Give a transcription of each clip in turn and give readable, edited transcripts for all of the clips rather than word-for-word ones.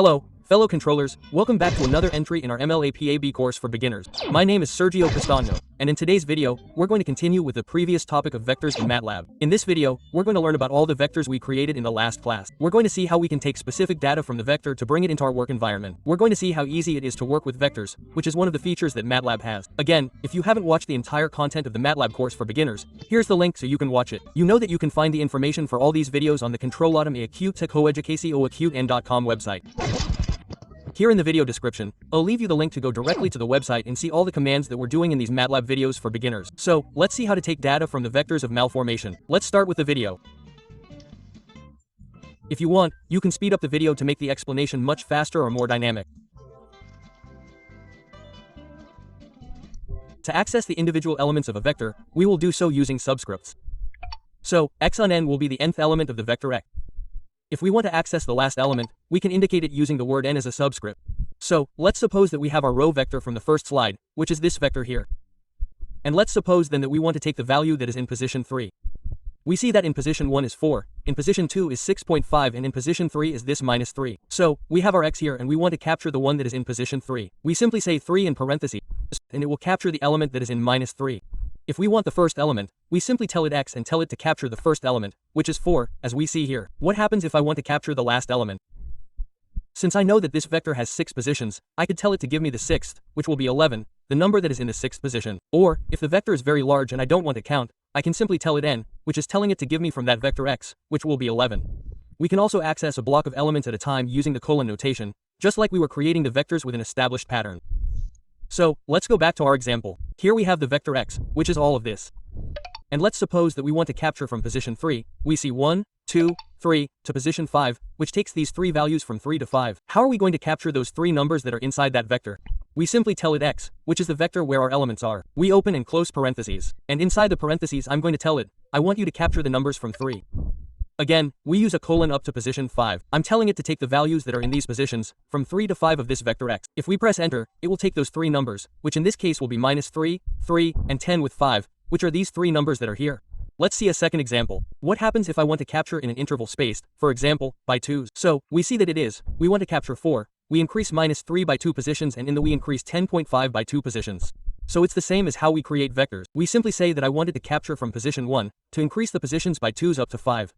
Hello, fellow controllers, welcome back to another entry in our MATLAB course for beginners. My name is Sergio Castano, and in today's video, we're going to continue with the previous topic of vectors in MATLAB. In this video, we're going to learn about all the vectors we created in the last class. We're going to see how we can take specific data from the vector to bring it into our work environment. We're going to see how easy it is to work with vectors, which is one of the features that MATLAB has. Again, if you haven't watched the entire content of the MATLAB course for beginners, here's the link so you can watch it. You know that you can find the information for all these videos on the controlatom.com website. Here in the video description, I'll leave you the link to go directly to the website and see all the commands that we're doing in these MATLAB videos for beginners. So, let's see how to take data from the vectors of malformation. Let's start with the video. If you want, you can speed up the video to make the explanation much faster or more dynamic. To access the individual elements of a vector, we will do so using subscripts. So, x on n will be the nth element of the vector x. If we want to access the last element, we can indicate it using the word n as a subscript. So, let's suppose that we have our row vector from the first slide, which is this vector here. And let's suppose then that we want to take the value that is in position 3. We see that in position 1 is 4, in position 2 is 6.5, and in position 3 is this minus 3. So, we have our x here and we want to capture the one that is in position 3. We simply say 3 in parentheses, and it will capture the element that is in minus 3. If we want the first element, we simply tell it x and tell it to capture the first element, which is 4, as we see here. What happens if I want to capture the last element? Since I know that this vector has 6 positions, I could tell it to give me the 6th, which will be 11, the number that is in the 6th position. Or, if the vector is very large and I don't want to count, I can simply tell it n, which is telling it to give me from that vector x, which will be 11. We can also access a block of elements at a time using the colon notation, just like we were creating the vectors with an established pattern. So, let's go back to our example. Here we have the vector x, which is all of this. And let's suppose that we want to capture from position 3, we see 1, 2, 3, to position 5, which takes these 3 values from 3 to 5. How are we going to capture those 3 numbers that are inside that vector? We simply tell it x, which is the vector where our elements are. We open and close parentheses, and inside the parentheses I'm going to tell it, I want you to capture the numbers from 3. Again, we use a colon up to position 5. I'm telling it to take the values that are in these positions, from 3 to 5 of this vector x. If we press enter, it will take those 3 numbers, which in this case will be minus 3, 3, and 10 with 5, which are these 3 numbers that are here. Let's see a second example. What happens if I want to capture in an interval spaced, for example, by 2s? So, we see that it is, we want to capture 4, we increase minus 3 by 2 positions, and in the we increase 10.5 by 2 positions. So it's the same as how we create vectors. We simply say that I wanted to capture from position 1, to increase the positions by 2s up to 5.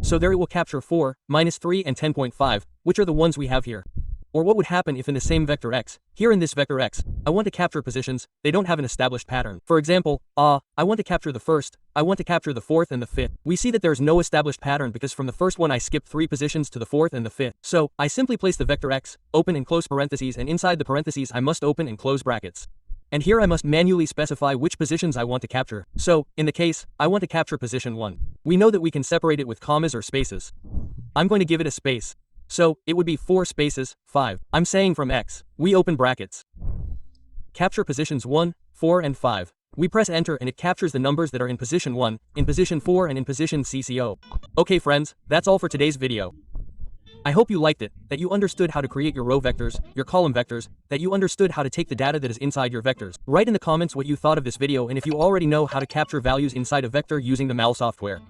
So there it will capture 4, minus 3, and 10.5, which are the ones we have here. Or what would happen if in the same vector x, here in this vector x, I want to capture positions, they don't have an established pattern. For example, I want to capture the first, I want to capture the 4th and the 5th. We see that there's no established pattern because from the first one I skipped 3 positions to the 4th and the 5th. So, I simply place the vector x, open and close parentheses, and inside the parentheses I must open and close brackets. And here I must manually specify which positions I want to capture. So, in the case, I want to capture position 1. We know that we can separate it with commas or spaces. I'm going to give it a space. So, it would be 4 spaces, 5. I'm saying from x, we open brackets. Capture positions 1, 4, and 5. We press enter and it captures the numbers that are in position 1, in position 4, and in position CCO. Okay friends, that's all for today's video. I hope you liked it, that you understood how to create your row vectors, your column vectors, that you understood how to take the data that is inside your vectors. Write in the comments what you thought of this video and if you already know how to capture values inside a vector using the MATLAB software.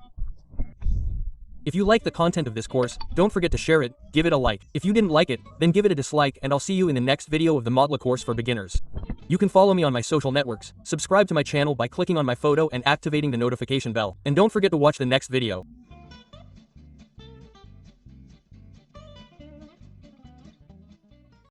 If you like the content of this course, don't forget to share it, give it a like. If you didn't like it, then give it a dislike and I'll see you in the next video of the MATLAB course for beginners. You can follow me on my social networks, subscribe to my channel by clicking on my photo and activating the notification bell. And don't forget to watch the next video.